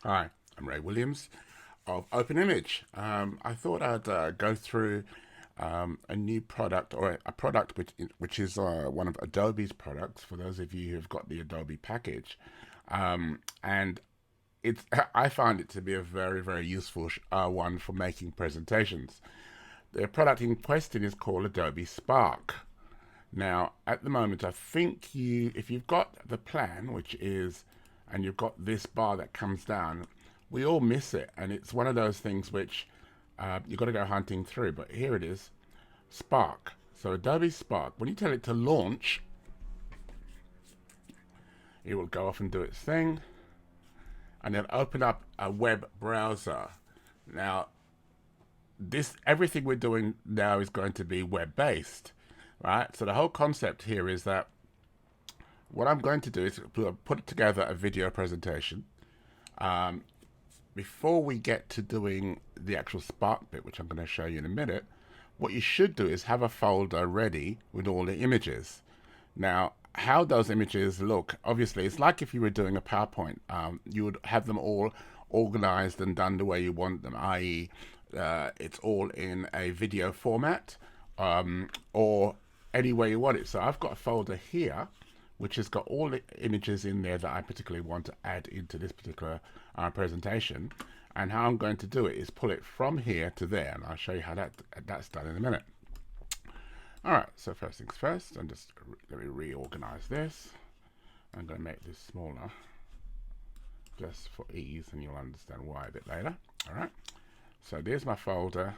Hi, I'm Ray Williams of OpenImage. I thought I'd go through a new product or a product which is one of Adobe's products for those of you who've got the Adobe package. And it's I find it to be a very useful one for making presentations. The product in question is called Adobe Spark. Now, at the moment, I think if you've got the plan, which is, and you've got this bar that comes down, we all miss it, and it's one of those things which you've got to go hunting through. But here it is, Spark. So Adobe Spark, when you tell it to launch, it will go off and do its thing, and then open up a web browser. Now, this everything we're doing now is going to be web based, right? So the whole concept here is that what I'm going to do is put together a video presentation. Um, Before we get to doing the actual Spark bit, which I'm going to show you in a minute, what you should do is have a folder ready with all the images. Now, how those images look, obviously, it's like if you were doing a PowerPoint. You would have them all organized and done the way you want them, i.e., it's all in a video format or any way you want it. So I've got a folder here which has got all the images in there that I particularly want to add into this particular presentation. And how I'm going to do it is pull it from here to there, and I'll show you how that's done in a minute. All right, so first things first, and just let me reorganize this. I'm going to make this smaller just for ease, and you'll understand why a bit later. All right, so there's my folder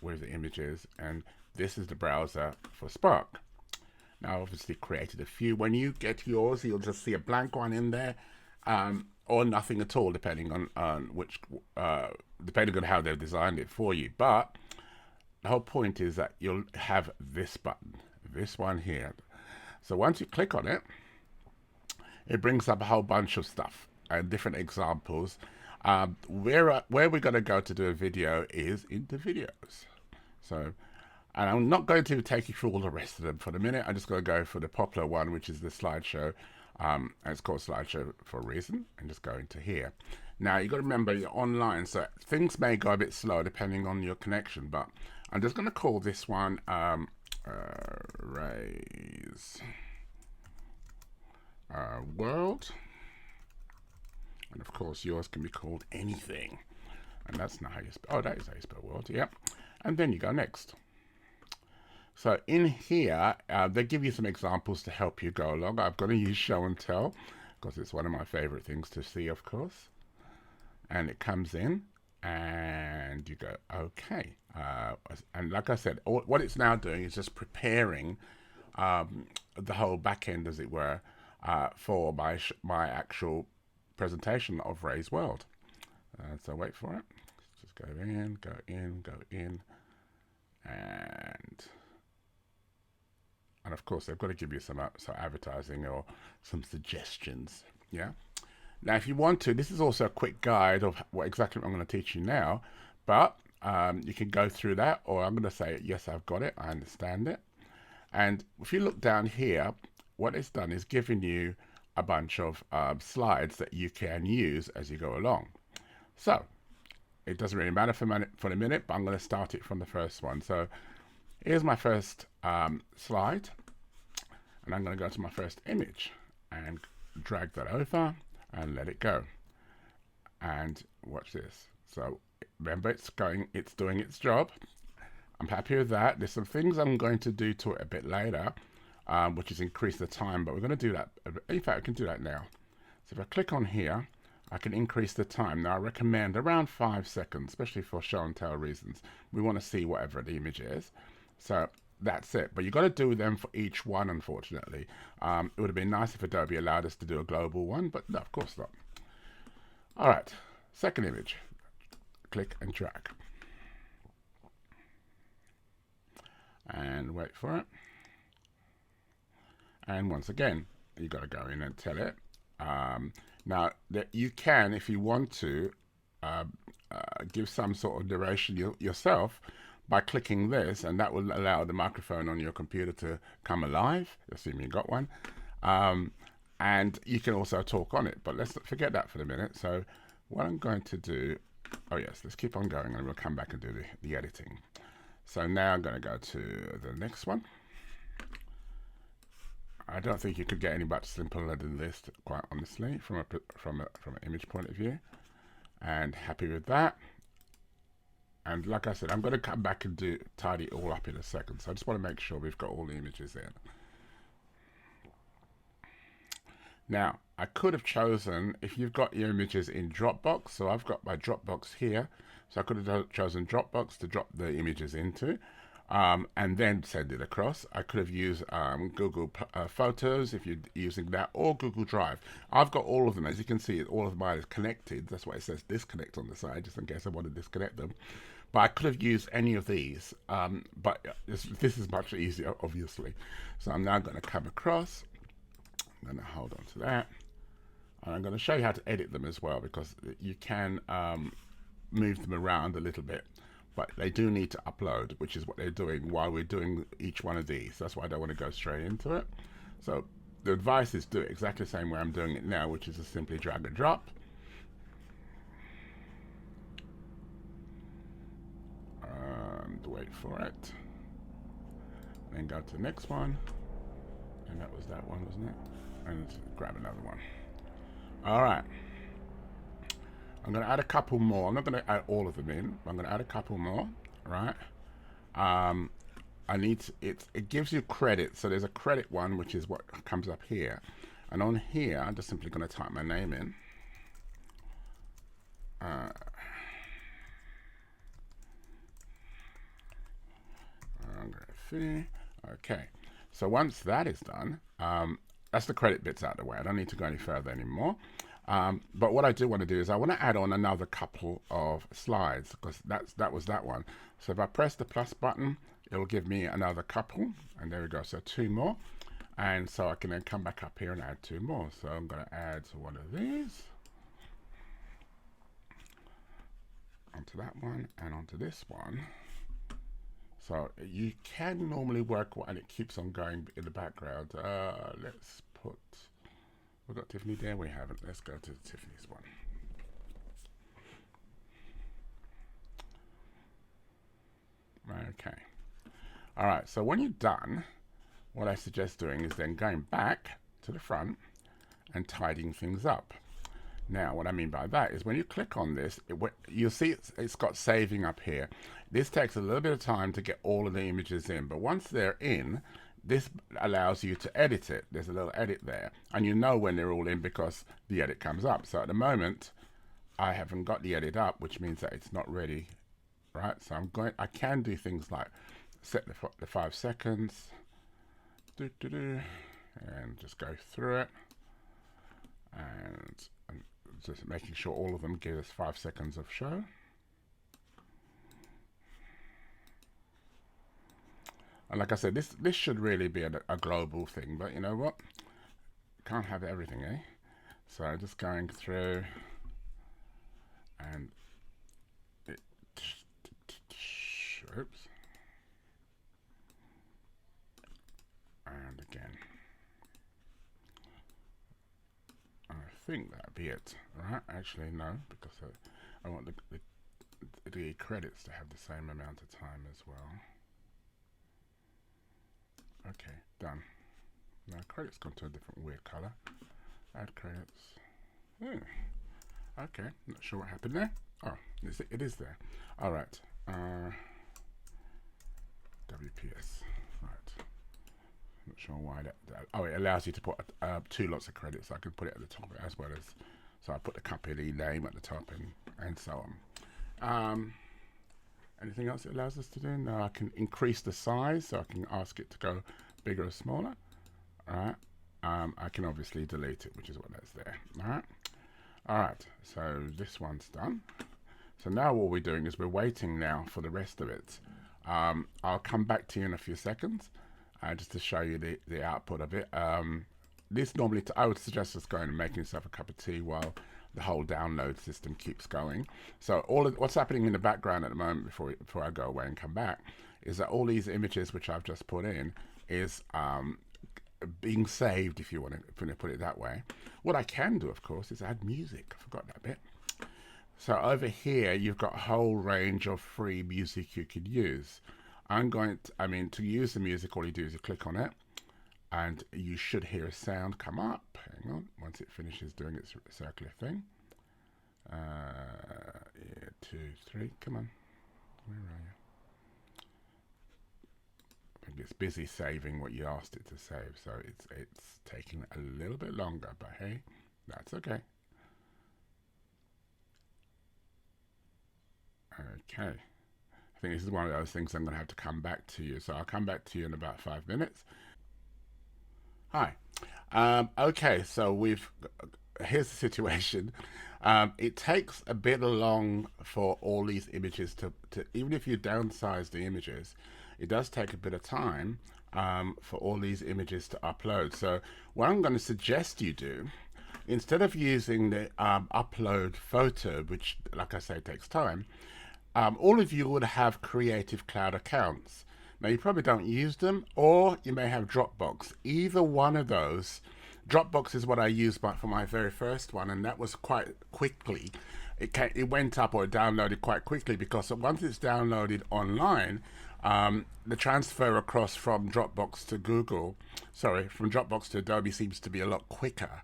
with the images, and this is the browser for Spark. Now, I've obviously created a few. When you get yours, you'll just see a blank one in there, or nothing at all, depending on depending on how they've designed it for you. But the whole point is that you'll have this button, this one here. So once you click on it, it brings up a whole bunch of stuff and different examples. Where we're going to go to do a video is into videos. So. And I'm not going to take you through all the rest of them for the minute. I'm just going to go for the popular one, which is the slideshow. And it's called slideshow for a reason. And just go into here. Now, you've got to remember you're online, so things may go a bit slow depending on your connection. But I'm just going to call this one Ray's World. And of course, yours can be called anything. And that's not how you spell. Oh, that is how you spell world. Yep. And then you go next. So in here, they give you some examples to help you go along. I'm going to use show and tell because it's one of my favorite things to see, of course. And it comes in and you go, okay. And like I said, what it's now doing is just preparing the whole back end, as it were, for my actual presentation of Ray's World. So wait for it. Just go in, go in, go in. And of course, they've got to give you some advertising or some suggestions. Yeah. Now, if you want to, this is also a quick guide of what exactly I'm going to teach you now. But you can go through that, or I'm going to say, yes, I've got it. I understand it. And if you look down here, what it's done is given you a bunch of slides that you can use as you go along. So it doesn't really matter for the minute, but I'm going to start it from the first one. So here's my first slide, and I'm going to go to my first image and drag that over and let it go. And watch this. So remember, it's doing its job. I'm happy with that. There's some things I'm going to do to it a bit later, which is increase the time, but we're going to do that. In fact, we can do that now. So if I click on here, I can increase the time. Now, I recommend around 5 seconds, especially for show and tell reasons. We want to see whatever the image is. So that's it. But you've got to do them for each one, unfortunately. It would have been nice if Adobe allowed us to do a global one, but no, of course not. All right, second image. Click and drag. And wait for it. And once again, you've got to go in and tell it. Now, you can, if you want to, give some sort of narration yourself by clicking this, and that will allow the microphone on your computer to come alive, assuming you got one. And you can also talk on it, but let's not forget that for the minute. So what I'm going to do, oh yes, let's keep on going and we'll come back and do the editing. So now I'm going to go to the next one. I don't think you could get any much simpler than this, quite honestly, from an image point of view. And happy with that. And like I said, I'm going to come back and tidy it all up in a second. So I just want to make sure we've got all the images in. Now, I could have chosen, if you've got your images in Dropbox, so I've got my Dropbox here, so I could have chosen Dropbox to drop the images into, and then send it across. I could have used Google Photos if you're using that, or Google Drive. I've got all of them. As you can see, all of mine is connected. That's why it says disconnect on the side, just in case I want to disconnect them. But I could have used any of these, but this is much easier, obviously. So I'm now going to come across. I'm going to hold on to that, and I'm going to show you how to edit them as well, because you can move them around a little bit, but they do need to upload, which is what they're doing while we're doing each one of these. That's why I don't want to go straight into it. So the advice is do it exactly the same way I'm doing it now, which is to simply drag and drop. And wait for it. Then go to the next one. And that was that one, wasn't it? And grab another one. All right. I'm going to add a couple more. I'm not going to add all of them in, but I'm going to add a couple more, right? I need to, it gives you credit. So there's a credit one, which is what comes up here. And on here, I'm just simply going to type my name in. Okay. So once that is done, that's the credit bits out of the way. I don't need to go any further anymore. But what I do want to do is I want to add on another couple of slides, because that was that one. So if I press the plus button, it will give me another couple, and there we go. So 2 more, and so I can then come back up here and add 2 more. So I'm going to add one of these onto that one and onto this one. So you can normally work and it keeps on going in the background. Let's put, we've got Tiffany there, we haven't. Let's go to Tiffany's one. Okay. All right, so when you're done, what I suggest doing is then going back to the front and tidying things up. Now, what I mean by that is when you click on this, you'll see it's got saving up here. This takes a little bit of time to get all of the images in, but once they're in, this allows you to edit it. There's a little edit there, and you know when they're all in because the edit comes up. So at the moment, I haven't got the edit up, which means that it's not ready, right? So I can do things like set the 5 seconds, and just go through it, and just making sure all of them give us 5 seconds of show. And like I said, this should really be a global thing, but you know what? Can't have everything, eh? So just going through, and oops, and again. I think that'd be it, right? Actually, no, because I want the credits to have the same amount of time as well. Okay, done. Now credits gone to a different weird color. Add credits. Okay, not sure what happened there. Oh, it is there. All right. WPS. Right. Not sure why that. Oh, it allows you to put 2 lots of credits. So I can put it at the top as well as. So I put the company name at the top and so on. Anything else it allows us to do? No, I can increase the size, so I can ask it to go bigger or smaller. All right. I can obviously delete it, which is what that's there. All right. All right. So this one's done. So now what we're doing is we're waiting now for the rest of it. I'll come back to you in a few seconds, just to show you the output of it. This normally, I would suggest just going and making yourself a cup of tea while the whole download system keeps going. So what's happening in the background at the moment before I go away and come back is that all these images which I've just put in is being saved, if you want to put it that way. What I can do, of course, is add music. I forgot that bit. So over here, you've got a whole range of free music you could use. To use the music, all you do is you click on it, and you should hear a sound come up. Hang on, once it finishes doing its circular thing. Yeah, 2, 3, come on. Where are you? I think it's busy saving what you asked it to save, so it's taking a little bit longer, but hey, that's okay. Okay. I think this is one of those things I'm going to have to come back to you. So I'll come back to you in about 5 minutes. Hi. Okay, so here's the situation. It takes a bit long for all these images to even if you downsize the images, it does take a bit of time for all these images to upload. So what I'm going to suggest you do, instead of using the upload photo, which, like I say, takes time, all of you would have Creative Cloud accounts. Now, you probably don't use them, or you may have Dropbox. Either one of those. Dropbox is what I used for my very first one, and that was quite quickly. It went up or downloaded quite quickly because once it's downloaded online, the transfer across from Dropbox to Adobe seems to be a lot quicker.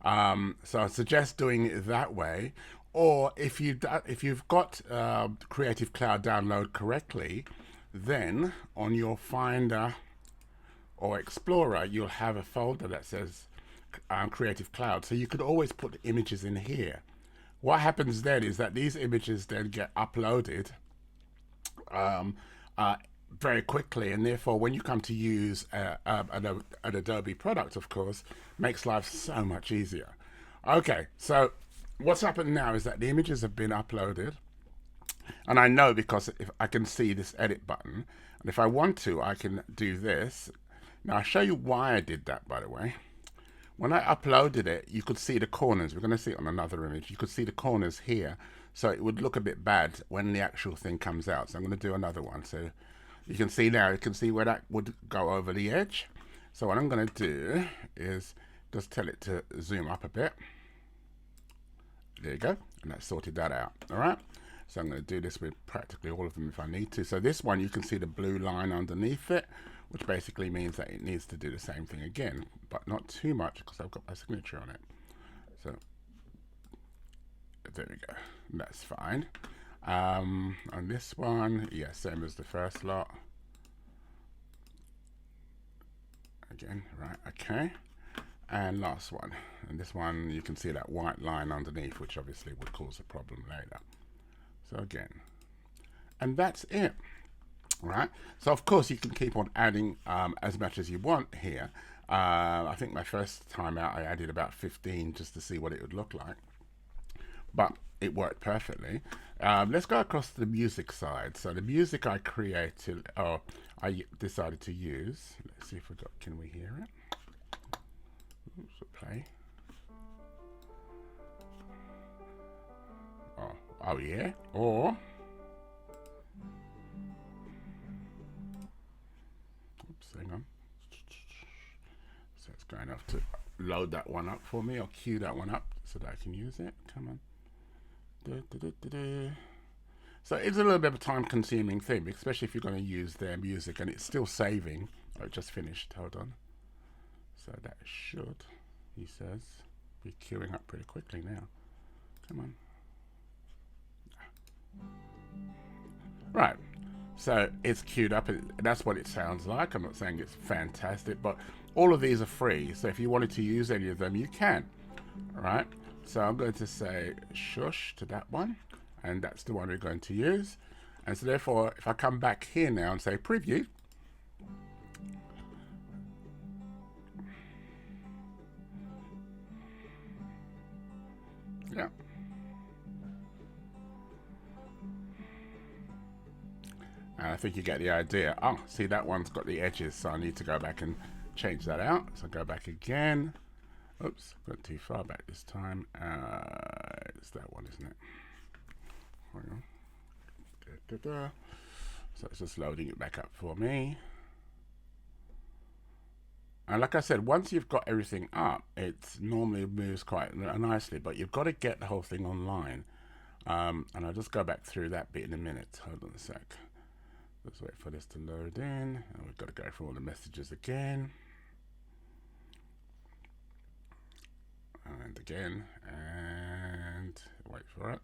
So I suggest doing it that way. Or if you've got Creative Cloud download correctly, then on your Finder or Explorer, you'll have a folder that says Creative Cloud. So you could always put images in here. What happens then is that these images then get uploaded very quickly, and therefore when you come to use an Adobe product, of course, makes life so much easier. Okay, so what's happened now is that the images have been uploaded, and I know because if I can see this edit button, and if I want to, I can do this. Now I'll show you why I did that, by the way. When I uploaded it, you could see the corners. We're going to see it on another image. You could see the corners here, so it would look a bit bad when the actual thing comes out. So I'm going to do another one. So you can see now, you can see where that would go over the edge. So what I'm going to do is just tell it to zoom up a bit. There you go, and that sorted that out. All right, so I'm going to do this with practically all of them if I need to. So this one, you can see the blue line underneath it, which basically means that it needs to do the same thing again, but not too much because I've got my signature on it. So there we go, that's fine. On this one, yeah, same as the first lot. Again, right, okay. And last one, and this one you can see that white line underneath, which obviously would cause a problem later. So again, and that's it. Right, so of course you can keep on adding as much as you want here. I think my first time out I added about 15 just to see what it would look like, but it worked perfectly. Let's go across to the music side. So the music I created, I decided to use. Let's see if can we hear it? Oops, play. Oh yeah. Or oops, hang on. So it's going to have to load that one up for me, or queue that one up so that I can use it. Come on. So it's a little bit of a time-consuming thing, especially if you're going to use their music, and it's still saving. Oh, it just finished. Hold on. So that should, he says, be queuing up pretty quickly now. Come on. Right. So it's queued up. That's what it sounds like. I'm not saying it's fantastic, but all of these are free. So if you wanted to use any of them, you can. All right. So I'm going to say shush to that one, and that's the one we're going to use. And so therefore, if I come back here now and say preview, yeah. And I think you get the idea. Oh, see, that one's got the edges, so I need to go back and change that out. So go back again. Oops, got too far back this time. It's that one, isn't it? Hang on. So it's just loading it back up for me. And like I said, once you've got everything up, it normally moves quite nicely, but you've got to get the whole thing online. And I'll just go back through that bit in a minute. Hold on a sec. Let's wait for this to load in. And we've got to go through all the messages again. And again. And wait for it.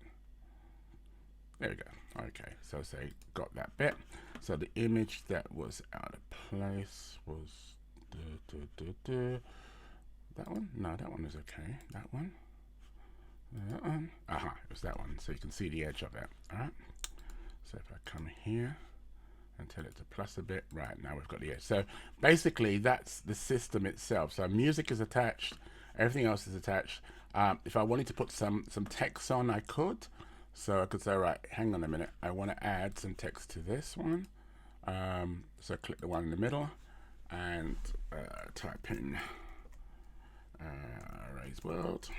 There we go. Okay, so say got that bit. So the image that was out of place was that one? No, that one is okay. That one. That one. Aha, it was that one. So you can see the edge of it. Alright. So if I come here and tell it to plus a bit, right, now we've got the edge. So basically that's the system itself. So music is attached, everything else is attached. If I wanted to put some text on, I could. So I could say, right, hang on a minute, I want to add some text to this one. So click the one in the middle and type in Ray's World.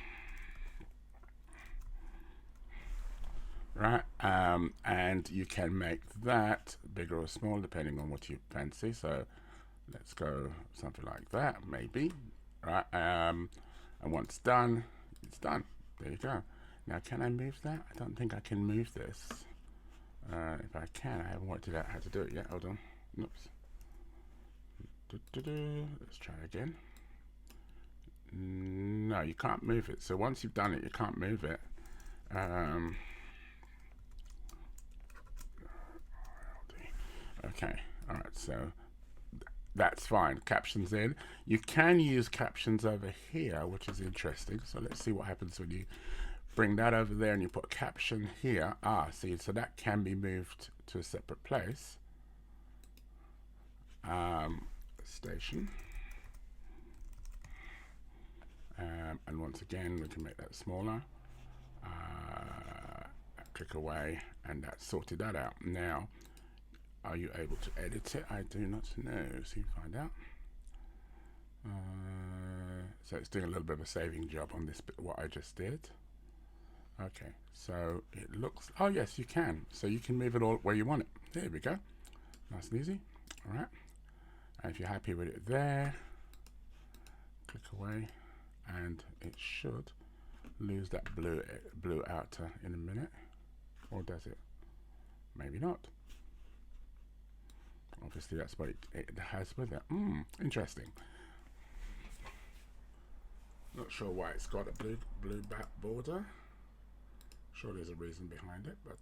Right, and you can make that bigger or smaller depending on what you fancy. So let's go something like that, maybe. Right, and once done, it's done. There you go. Now, can I move that? I don't think I can move this. If I can, I haven't worked out how to do it yet. Hold on. Oops. Let's try again. No, you can't move it. So once you've done it, you can't move it. Okay. All right. So that's fine. Captions in. You can use captions over here, which is interesting. So let's see what happens when you bring that over there and you put a caption here. See, so that can be moved to a separate place. Station. And once again, we can make that smaller. Click away, and that sorted that out. Now, are you able to edit it? I do not know. So you find out. So it's doing a little bit of a saving job on this bit, what I just did. Okay, so it looks, oh yes, you can. So you can move it all where you want it. There we go. Nice and easy. All right. And if you're happy with it there, click away, and it should lose that blue outer in a minute. Or does it? Maybe not. Obviously that's what it has with it. Interesting. Not sure why it's got a blue back border. Sure there's a reason behind it, but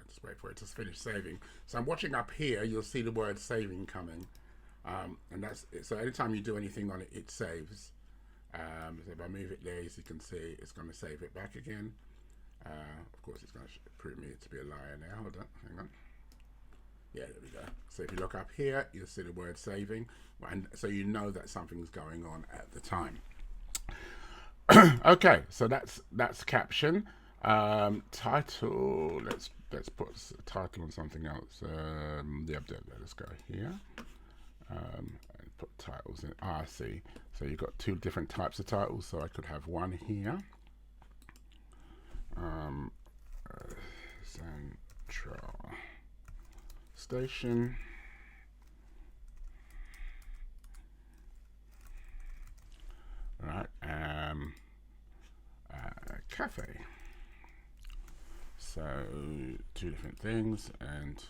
just wait for it to finish saving. So I'm watching up here, you'll see the word saving coming. And that's it. So anytime you do anything on it, it saves. So if I move it there, as you can see, it's going to save it back again. Of course, it's going to prove me to be a liar now. Hold on, hang on. Yeah, there we go. So if you look up here, you'll see the word saving. And so you know that something's going on at the time. Okay, so that's caption. Title. Let's put a title on something else. Let's go here. And put titles in. I see. So you've got two different types of titles. So I could have one here. Central Station. Right. Cafe. So two different things, and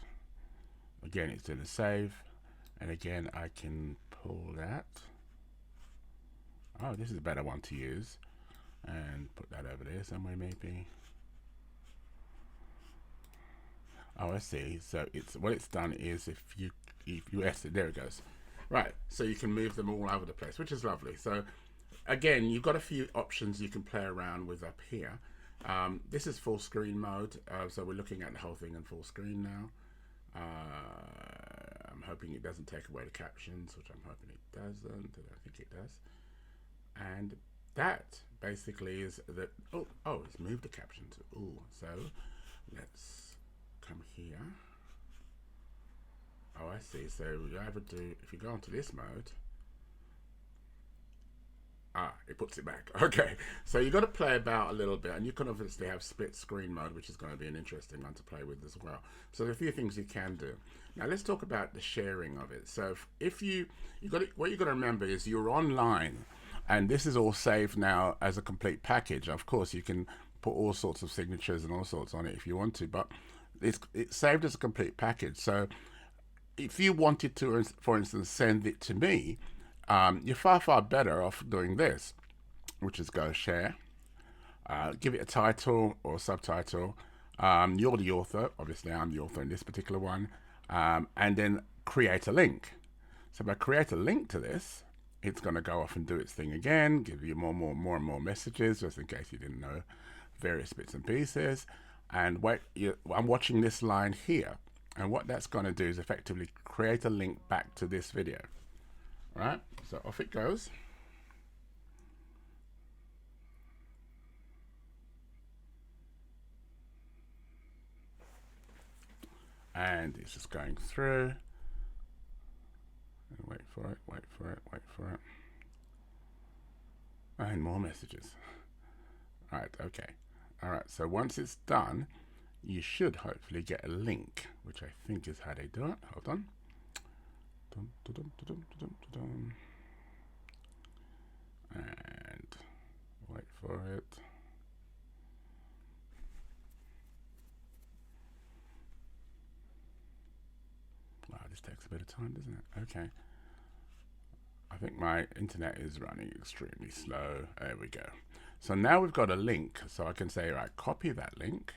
again it's in a save, and again I can pull that. Oh, this is a better one to use, and put that over there somewhere maybe. Oh, I see. So it's what it's done is if you there it goes. Right, so you can move them all over the place, which is lovely. So again, you've got a few options you can play around with up here. This is full screen mode, so we're looking at the whole thing in full screen now. I'm hoping it doesn't take away the captions, which I'm hoping it doesn't. I think it does. And that basically is that. Oh, it's moved the captions. So let's come here. Oh, I see. So you either do, if you go into this mode, it puts it back. Okay, so you've got to play about a little bit, and you can obviously have split screen mode, which is going to be an interesting one to play with as well. So there are a few things you can do. Now let's talk about the sharing of it. So if what you've got to remember is you're online, and this is all saved now as a complete package. Of course, you can put all sorts of signatures and all sorts on it if you want to, but it's saved as a complete package. So if you wanted to, for instance, send it to me, you're far better off doing this, which is go share, give it a title or subtitle. You're the author, obviously I'm the author in this particular one, and then create a link. So if I create a link to this, it's going to go off and do its thing again, give you more and more messages, just in case you didn't know, various bits and pieces. And I'm watching this line here, and what that's going to do is effectively create a link back to this video. Right? So off it goes. And it's just going through. And wait for it, wait for it, wait for it. And more messages. Right, okay. Alright, so once it's done, you should hopefully get a link, which I think is how they do it. Hold on. And wait for it. Wow, this takes a bit of time, doesn't it? Okay. I think my internet is running extremely slow. There we go. So now we've got a link. So I can say, right, copy that link,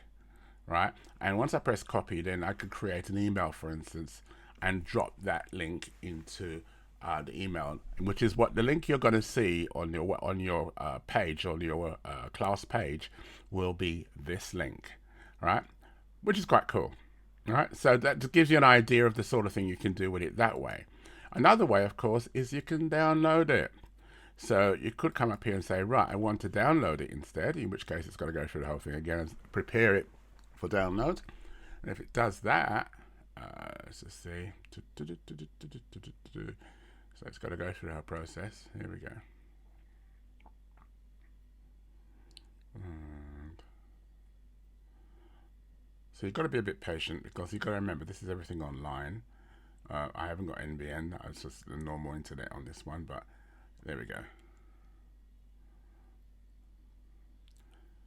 right? And once I press copy, then I could create an email, for instance, and drop that link into the email, which is what the link you're going to see on your page, on your class page, will be this link, right? Which is quite cool, right? So that just gives you an idea of the sort of thing you can do with it that way. Another way, of course, is you can download it. So you could come up here and say, right, I want to download it instead, in which case it's got to go through the whole thing again and prepare it for download. And if it does that, let's just see. So it's got to go through our process. Here we go. And so you've got to be a bit patient, because you've got to remember this is everything online. I haven't got NBN. It's just the normal internet on this one, but there we go.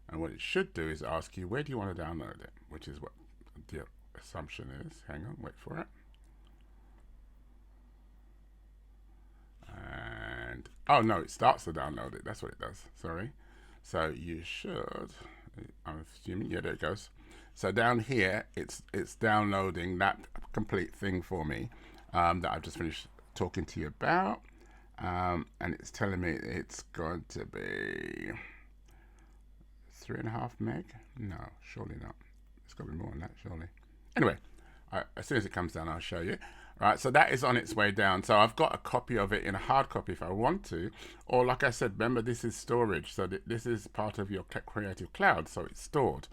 And what it should do is ask you, where do you want to download it? Which is what the assumption is. Hang on, wait for it. And, oh no, it starts to download it. That's what it does. Sorry. So you should, I'm assuming, yeah, there it goes. So down here, it's downloading that complete thing for me that I've just finished talking to you about. And it's telling me it's going to be 3.5 meg. No, surely not. It's got to be more than that, surely. Anyway, as soon as it comes down, I'll show you. Right, so that is on its way down. So I've got a copy of it in a hard copy if I want to. Or like I said, remember, this is storage. So this is part of your Creative Cloud, so it's stored.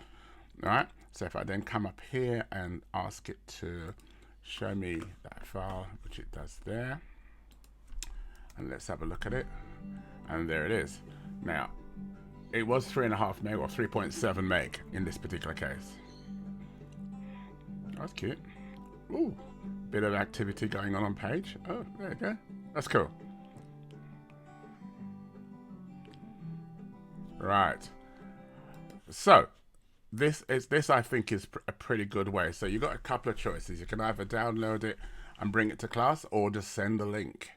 All right, so if I then come up here and ask it to show me that file, which it does there, and let's have a look at it, and there it is. Now, it was 3.5 meg or 3.7 meg in this particular case. That's cute. Ooh, bit of activity going on page. Oh, there you go. That's cool. Right. So this I think is a pretty good way. So you've got a couple of choices. You can either download it and bring it to class, or just send a link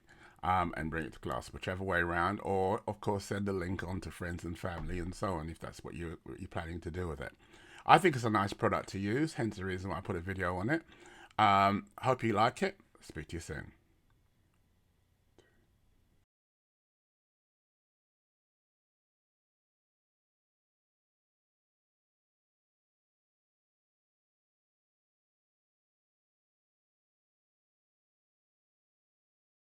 and bring it to class, whichever way around. Or of course send a link on to friends and family and so on, if that's what you're planning to do with it. I think it's a nice product to use, hence the reason why I put a video on it. Hope you like it. Speak to you soon.